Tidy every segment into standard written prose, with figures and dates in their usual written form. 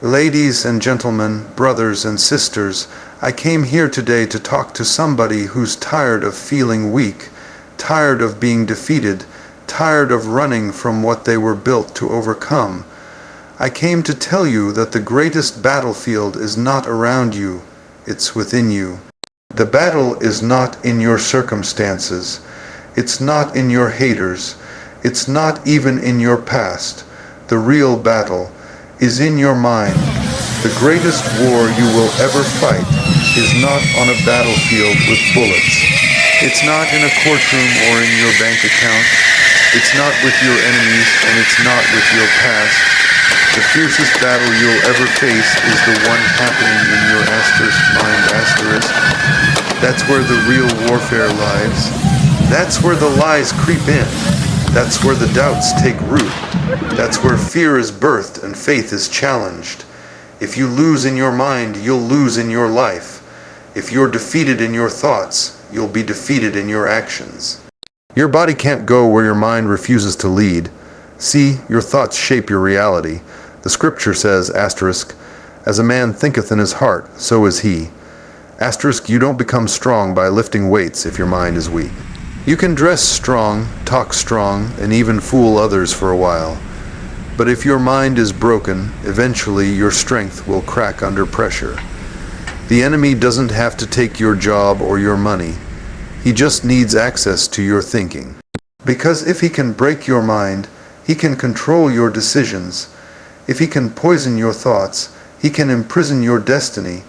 Ladies and gentlemen, brothers and sisters, I came here today to talk to somebody who's tired of feeling weak, tired of being defeated, tired of running from what they were built to overcome. I came to tell you that the greatest battlefield is not around you, it's within you. The battle is not in your circumstances, it's not in your haters, it's not even in your past. The real battle is in your mind. The greatest war you will ever fight is not on a battlefield with bullets. It's not in a courtroom or in your bank account. It's not with your enemies, and it's not with your past. The fiercest battle you'll ever face is the one happening in your mind. That's where the real warfare lies. That's where the lies creep in. That's where the doubts take root. That's where fear is birthed and faith is challenged. If you lose in your mind, you'll lose in your life. If you're defeated in your thoughts, you'll be defeated in your actions. Your body can't go where your mind refuses to lead. See, your thoughts shape your reality. The scripture says, as a man thinketh in his heart, so is he. You don't become strong by lifting weights if your mind is weak. You can dress strong, talk strong, and even fool others for a while. But if your mind is broken, eventually your strength will crack under pressure. The enemy doesn't have to take your job or your money. He just needs access to your thinking. Because if he can break your mind, he can control your decisions. If he can poison your thoughts, he can imprison your destiny.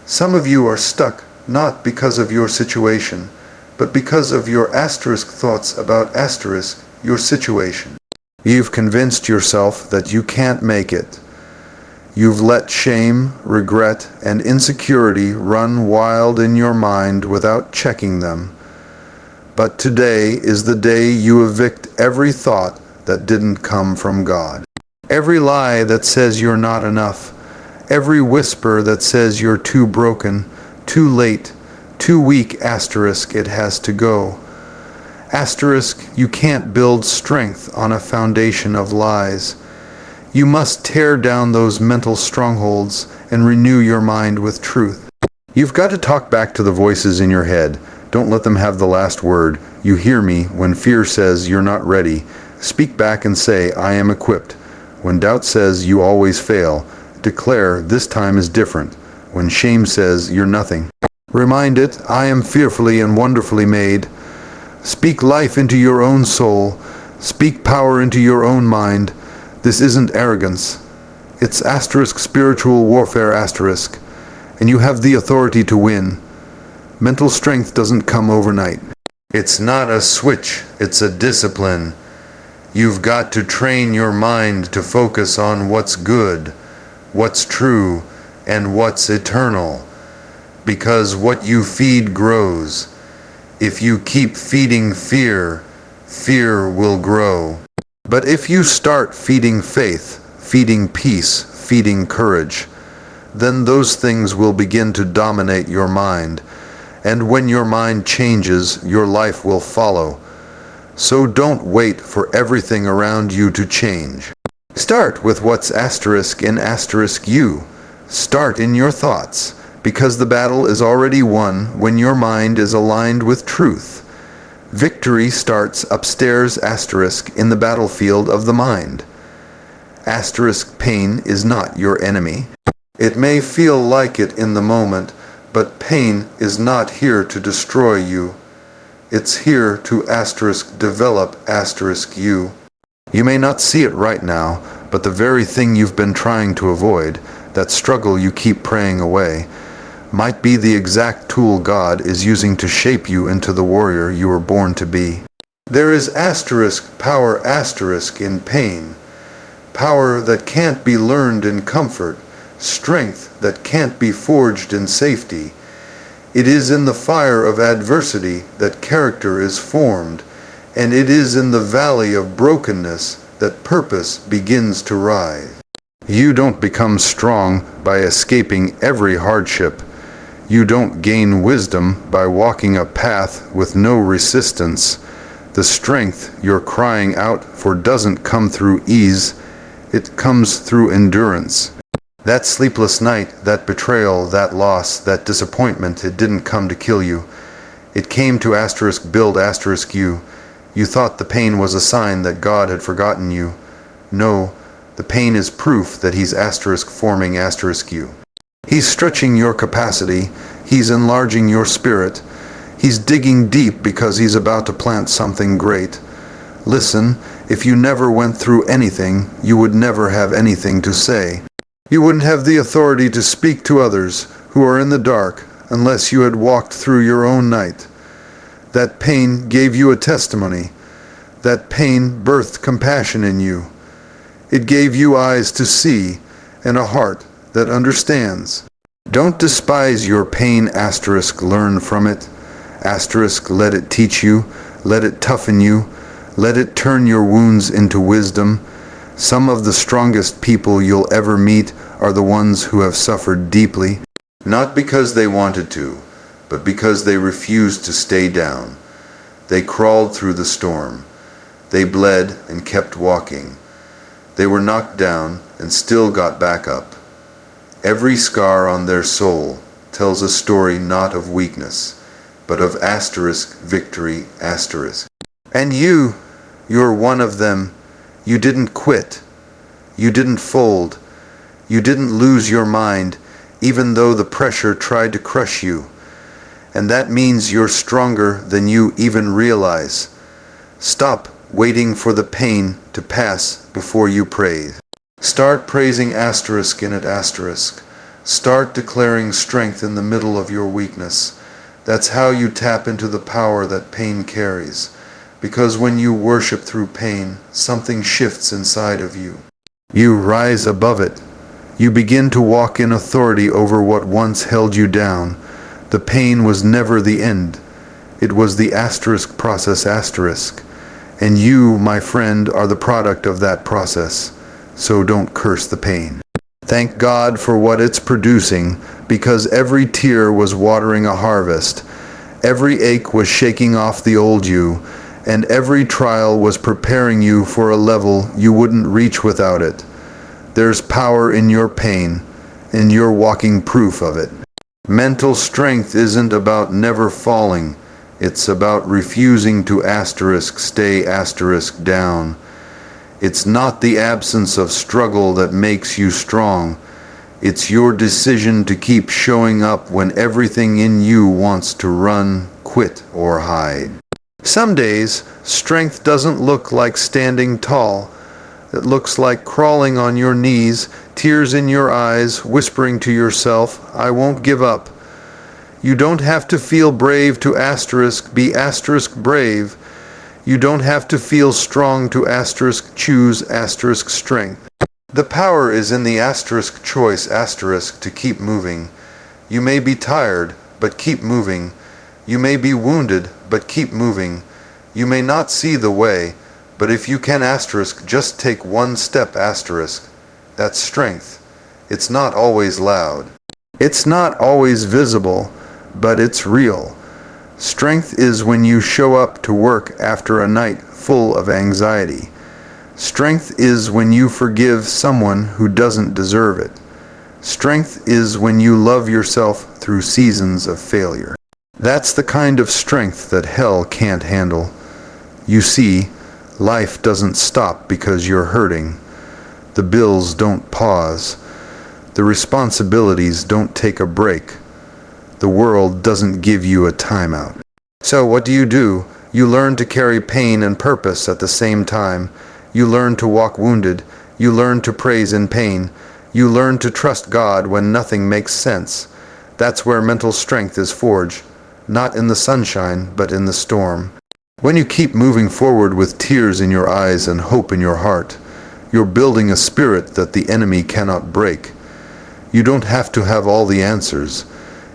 Some of you are stuck not because of your situation, but because of your thoughts about your situation. You've convinced yourself that you can't make it. You've let shame, regret, and insecurity run wild in your mind without checking them. But today is the day you evict every thought that didn't come from God. Every lie that says you're not enough, every whisper that says you're too broken, too late, too weak, it has to go. You can't build strength on a foundation of lies. You must tear down those mental strongholds and renew your mind with truth. You've got to talk back to the voices in your head. Don't let them have the last word. You hear me when fear says you're not ready. Speak back and say, I am equipped. When doubt says you always fail, declare this time is different. When shame says you're nothing, remind it, I am fearfully and wonderfully made. Speak life into your own soul. Speak power into your own mind. This isn't arrogance. It's spiritual warfare and you have the authority to win. Mental strength doesn't come overnight. It's not a switch, it's a discipline. You've got to train your mind to focus on what's good, what's true, and what's eternal. Because what you feed grows. If you keep feeding fear, fear will grow. But if you start feeding faith, feeding peace, feeding courage, then those things will begin to dominate your mind. And when your mind changes, your life will follow. So don't wait for everything around you to change. Start with what's in you. Start in your thoughts. Because the battle is already won when your mind is aligned with truth. Victory starts upstairs in the battlefield of the mind. Pain is not your enemy. It may feel like it in the moment, but pain is not here to destroy you. It's here to develop you. You may not see it right now, but the very thing you've been trying to avoid, that struggle you keep praying away, might be the exact tool God is using to shape you into the warrior you were born to be. There is power in pain, power that can't be learned in comfort, strength that can't be forged in safety. It is in the fire of adversity that character is formed, and it is in the valley of brokenness that purpose begins to rise. You don't become strong by escaping every hardship. You don't gain wisdom by walking a path with no resistance. The strength you're crying out for doesn't come through ease, it comes through endurance. That sleepless night, that betrayal, that loss, that disappointment, it didn't come to kill you. It came to build you. You thought the pain was a sign that God had forgotten you. No, the pain is proof that he's forming you. He's stretching your capacity. He's enlarging your spirit. He's digging deep because he's about to plant something great. Listen, if you never went through anything, you would never have anything to say. You wouldn't have the authority to speak to others who are in the dark unless you had walked through your own night. That pain gave you a testimony. That pain birthed compassion in you. It gave you eyes to see and a heart that understands. Don't despise your pain, learn from it. Let it teach you, let it toughen you, let it turn your wounds into wisdom. Some of the strongest people you'll ever meet are the ones who have suffered deeply, not because they wanted to, but because they refused to stay down. They crawled through the storm. They bled and kept walking. They were knocked down and still got back up. Every scar on their soul tells a story not of weakness, but of victory. And you're one of them. You didn't quit. You didn't fold. You didn't lose your mind, even though the pressure tried to crush you. And that means you're stronger than you even realize. Stop waiting for the pain to pass before you praise. Start praising in it. Start declaring strength in the middle of your weakness. That's how you tap into the power that pain carries. Because when you worship through pain, something shifts inside of you. You rise above it. You begin to walk in authority over what once held you down. The pain was never the end. It was the process. And you, my friend, are the product of that process. So don't curse the pain. Thank God for what it's producing, because every tear was watering a harvest. Every ache was shaking off the old you, and every trial was preparing you for a level you wouldn't reach without it. There's power in your pain, and you're walking proof of it. Mental strength isn't about never falling. It's about refusing to stay down. It's not the absence of struggle that makes you strong. It's your decision to keep showing up when everything in you wants to run, quit, or hide. Some days, strength doesn't look like standing tall. It looks like crawling on your knees, tears in your eyes, whispering to yourself, I won't give up. You don't have to feel brave to be brave. You don't have to feel strong to choose strength. The power is in the choice to keep moving. You may be tired, but keep moving. You may be wounded, but keep moving. You may not see the way, but if you can just take one step That's strength. It's not always loud. It's not always visible, but it's real. Strength is when you show up to work after a night full of anxiety. Strength is when you forgive someone who doesn't deserve it. Strength is when you love yourself through seasons of failure. That's the kind of strength that hell can't handle. You see, life doesn't stop because you're hurting. The bills don't pause. The responsibilities don't take a break. The world doesn't give you a timeout. So what do? You learn to carry pain and purpose at the same time. You learn to walk wounded. You learn to praise in pain. You learn to trust God when nothing makes sense. That's where mental strength is forged, not in the sunshine, but in the storm. When you keep moving forward with tears in your eyes and hope in your heart, you're building a spirit that the enemy cannot break. You don't have to have all the answers.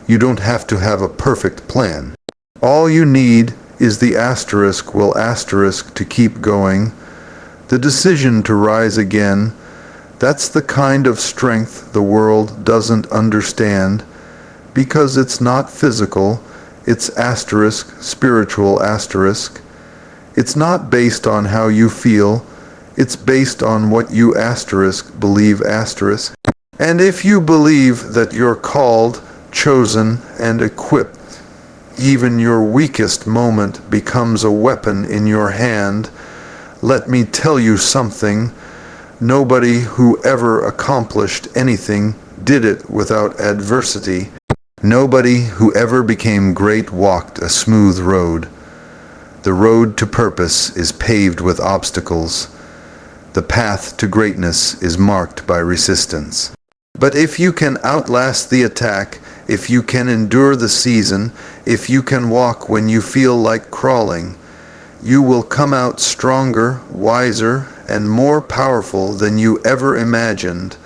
You don't have to have a perfect plan. All you need is the to keep going, the decision to rise again. That's the kind of strength the world doesn't understand, because it's not physical, it's spiritual. It's not based on how you feel, it's based on what you believe. And if you believe that you're called, chosen, and equipped, even your weakest moment becomes a weapon in your hand. Let me tell you something. Nobody who ever accomplished anything did it without adversity. Nobody who ever became great walked a smooth road. The road to purpose is paved with obstacles. The path to greatness is marked by resistance. But if you can outlast the attack, if you can endure the season, if you can walk when you feel like crawling, you will come out stronger, wiser, and more powerful than you ever imagined.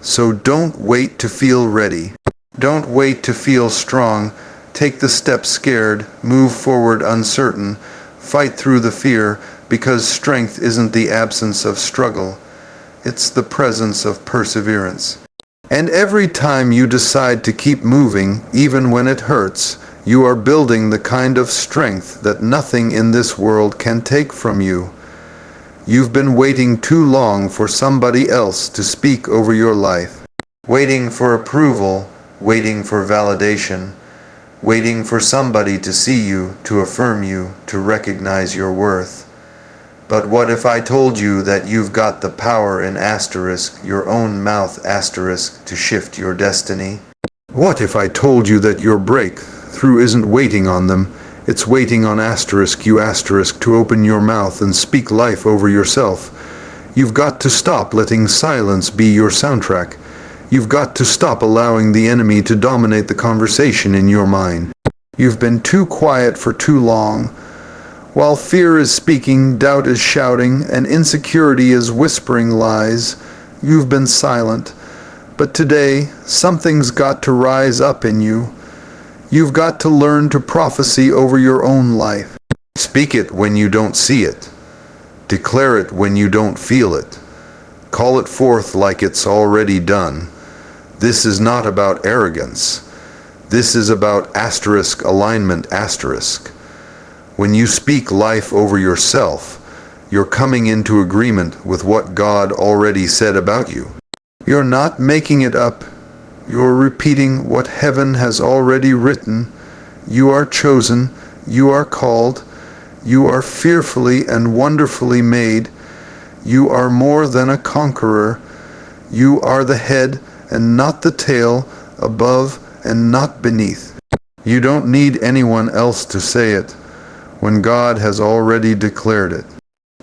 So don't wait to feel ready. Don't wait to feel strong. Take the step scared, move forward uncertain, fight through the fear, because strength isn't the absence of struggle. It's the presence of perseverance. And every time you decide to keep moving, even when it hurts, you are building the kind of strength that nothing in this world can take from you. You've been waiting too long for somebody else to speak over your life. Waiting for approval, waiting for validation, waiting for somebody to see you, to affirm you, to recognize your worth. But what if I told you that you've got the power in asterisk, your own mouth asterisk, to shift your destiny? What if I told you that your breakthrough isn't waiting on them, it's waiting on asterisk, you asterisk, to open your mouth and speak life over yourself? You've got to stop letting silence be your soundtrack. You've got to stop allowing the enemy to dominate the conversation in your mind. You've been too quiet for too long. While fear is speaking, doubt is shouting, and insecurity is whispering lies, you've been silent. But today, something's got to rise up in you. You've got to learn to prophesy over your own life. Speak it when you don't see it. Declare it when you don't feel it. Call it forth like it's already done. This is not about arrogance. This is about asterisk alignment asterisk. When you speak life over yourself, you're coming into agreement with what God already said about you. You're not making it up. You're repeating what heaven has already written. You are chosen. You are called. You are fearfully and wonderfully made. You are more than a conqueror. You are the head and not the tail, above and not beneath. You don't need anyone else to say it when God has already declared it.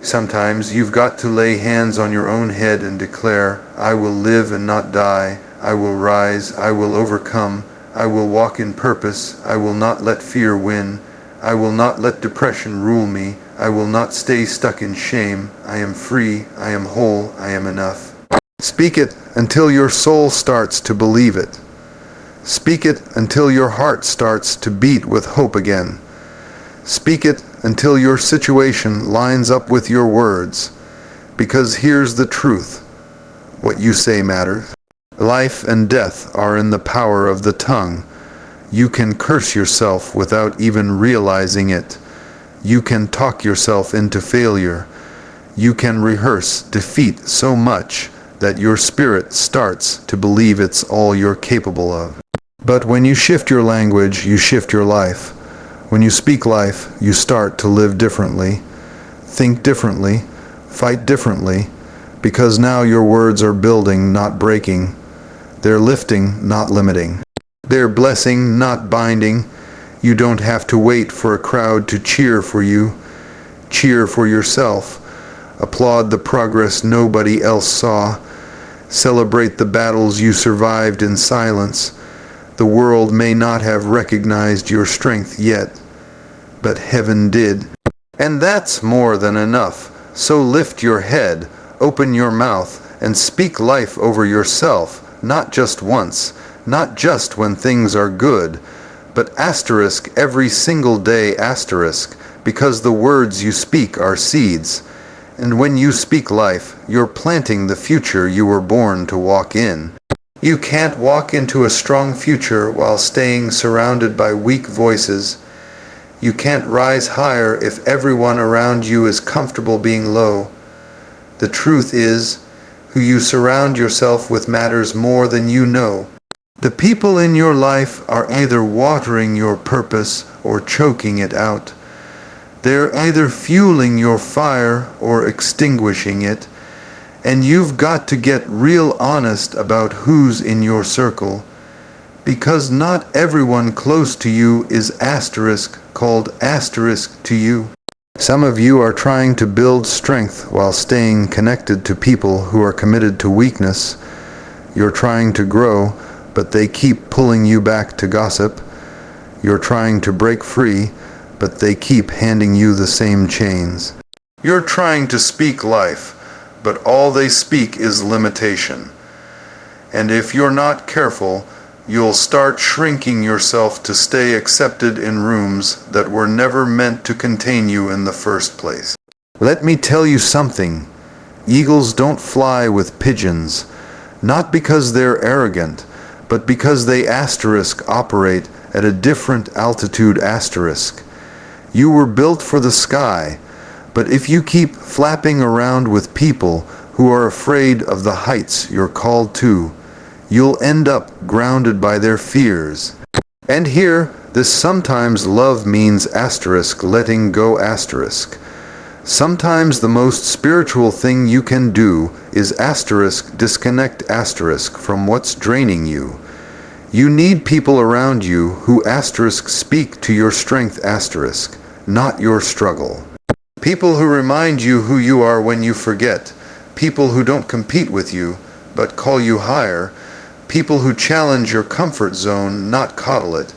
Sometimes you've got to lay hands on your own head and declare, I will live and not die. I will rise. I will overcome. I will walk in purpose. I will not let fear win. I will not let depression rule me. I will not stay stuck in shame. I am free. I am whole. I am enough. Speak it until your soul starts to believe it. Speak it until your heart starts to beat with hope again. Speak it until your situation lines up with your words. Because here's the truth. What you say matters. Life and death are in the power of the tongue. You can curse yourself without even realizing it. You can talk yourself into failure. You can rehearse defeat so much that your spirit starts to believe it's all you're capable of. But when you shift your language, you shift your life. When you speak life, you start to live differently, think differently, fight differently, because now your words are building, not breaking. They're lifting, not limiting. They're blessing, not binding. You don't have to wait for a crowd to cheer for you. Cheer for yourself. Applaud the progress nobody else saw. Celebrate the battles you survived in silence. The world may not have recognized your strength yet, but heaven did. And that's more than enough. So lift your head, open your mouth, and speak life over yourself, not just once, not just when things are good, but asterisk every single day asterisk, because the words you speak are seeds. And when you speak life, you're planting the future you were born to walk in. You can't walk into a strong future while staying surrounded by weak voices. You can't rise higher if everyone around you is comfortable being low. The truth is, who you surround yourself with matters more than you know. The people in your life are either watering your purpose or choking it out. They're either fueling your fire or extinguishing it, and you've got to get real honest about who's in your circle, because not everyone close to you is asterisk called asterisk to you. Some of you are trying to build strength while staying connected to people who are committed to weakness. You're trying to grow, but they keep pulling you back to gossip. You're trying to break free, but they keep handing you the same chains. You're trying to speak life, but all they speak is limitation. And if you're not careful, you'll start shrinking yourself to stay accepted in rooms that were never meant to contain you in the first place. Let me tell you something. Eagles don't fly with pigeons, not because they're arrogant, but because they asterisk operate at a different altitude asterisk. You were built for the sky, but if you keep flapping around with people who are afraid of the heights you're called to, you'll end up grounded by their fears. And here, this sometimes love means asterisk letting go asterisk. Sometimes the most spiritual thing you can do is asterisk disconnect asterisk from what's draining you. You need people around you who asterisk speak to your strength asterisk, not your struggle. People who remind you who you are when you forget. People who don't compete with you, but call you higher. People who challenge your comfort zone, not coddle it.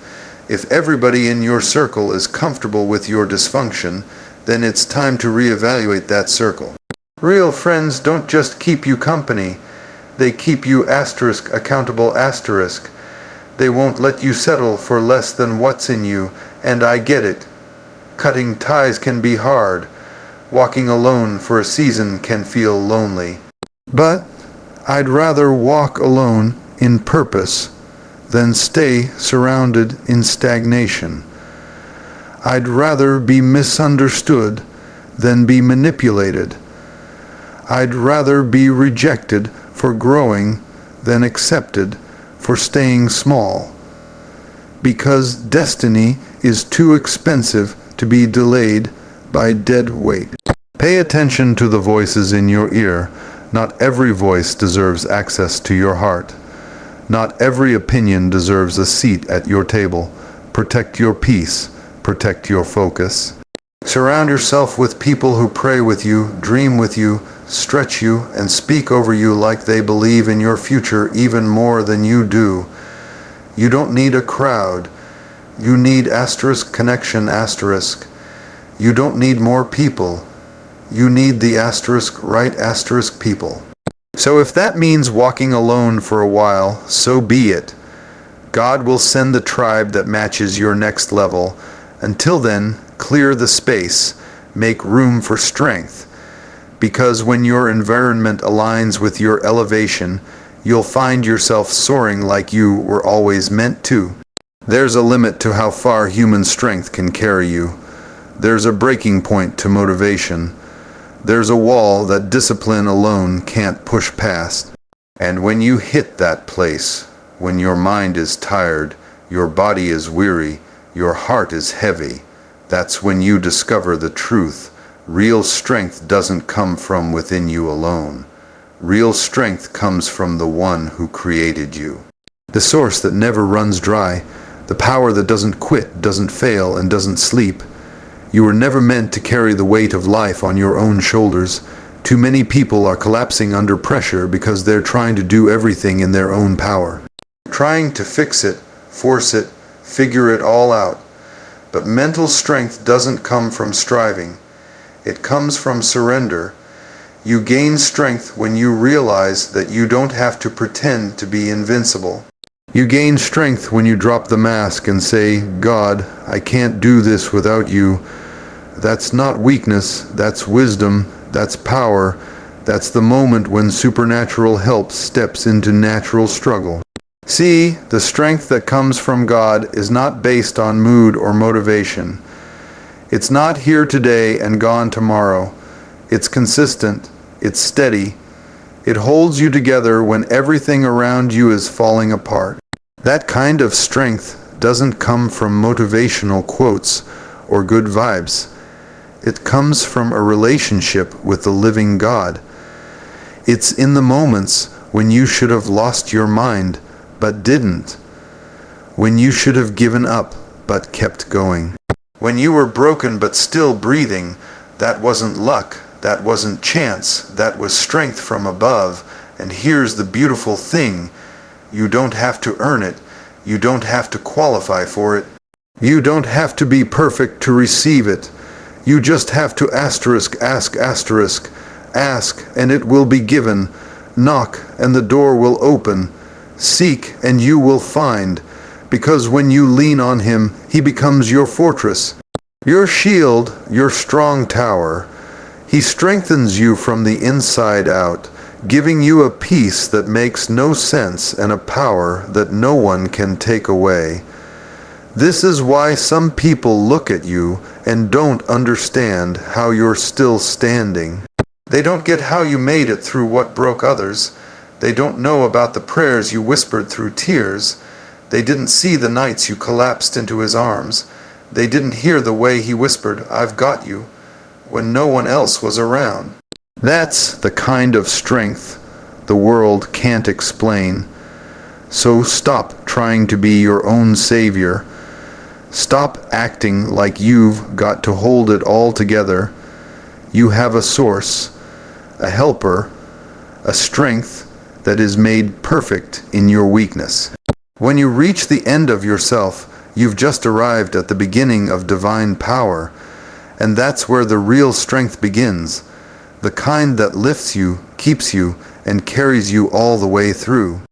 If everybody in your circle is comfortable with your dysfunction, then it's time to reevaluate that circle. Real friends don't just keep you company, they keep you asterisk accountable asterisk. They won't let you settle for less than what's in you, and I get it. Cutting ties can be hard. Walking alone for a season can feel lonely. But I'd rather walk alone in purpose than stay surrounded in stagnation. I'd rather be misunderstood than be manipulated. I'd rather be rejected for growing than accepted for staying small. Because destiny is too expensive to be delayed by dead weight. Pay attention to the voices in your ear. Not every voice deserves access to your heart. Not every opinion deserves a seat at your table. Protect your peace. Protect your focus. Surround yourself with people who pray with you, dream with you, stretch you, and speak over you like they believe in your future even more than you do. You don't need a crowd. You need asterisk connection asterisk. You don't need more people. You need the asterisk right asterisk people. So if that means walking alone for a while, so be it. God will send the tribe that matches your next level. Until then, clear the space, make room for strength. Because when your environment aligns with your elevation, you'll find yourself soaring like you were always meant to. There's a limit to how far human strength can carry you. There's a breaking point to motivation. There's a wall that discipline alone can't push past. And when you hit that place, when your mind is tired, your body is weary, your heart is heavy, that's when you discover the truth. Real strength doesn't come from within you alone. Real strength comes from the one who created you. The source that never runs dry, the power that doesn't quit, doesn't fail, and doesn't sleep. You were never meant to carry the weight of life on your own shoulders. Too many people are collapsing under pressure because they're trying to do everything in their own power. Trying to fix it, force it, figure it all out. But mental strength doesn't come from striving. It comes from surrender. You gain strength when you realize that you don't have to pretend to be invincible. You gain strength when you drop the mask and say, God, I can't do this without you. That's not weakness, that's wisdom, that's power. That's the moment when supernatural help steps into natural struggle. See, the strength that comes from God is not based on mood or motivation. It's not here today and gone tomorrow. It's consistent, it's steady, It holds you together when everything around you is falling apart. That kind of strength doesn't come from motivational quotes or good vibes. It comes from a relationship with the living God. It's in the moments when you should have lost your mind but didn't, when you should have given up but kept going. When you were broken but still breathing, that wasn't luck, that wasn't chance, that was strength from above. And here's the beautiful thing: you don't have to earn it, you don't have to qualify for it, you don't have to be perfect to receive it. You just have to ask and it will be given. Knock and the door will open. Seek and you will find. Because when you lean on him, he becomes your fortress, your shield, your strong tower. He strengthens you from the inside out, giving you a peace that makes no sense and a power that no one can take away. This is why some people look at you and don't understand how you're still standing. They don't get how you made it through what broke others. They don't know about the prayers you whispered through tears. They didn't see the nights you collapsed into his arms. They didn't hear the way he whispered, "I've got you," when no one else was around. That's the kind of strength the world can't explain. So stop trying to be your own savior. Stop acting like you've got to hold it all together. You have a source, a helper, a strength that is made perfect in your weakness. When you reach the end of yourself, you've just arrived at the beginning of divine power, and that's where the real strength begins, the kind that lifts you, keeps you, and carries you all the way through.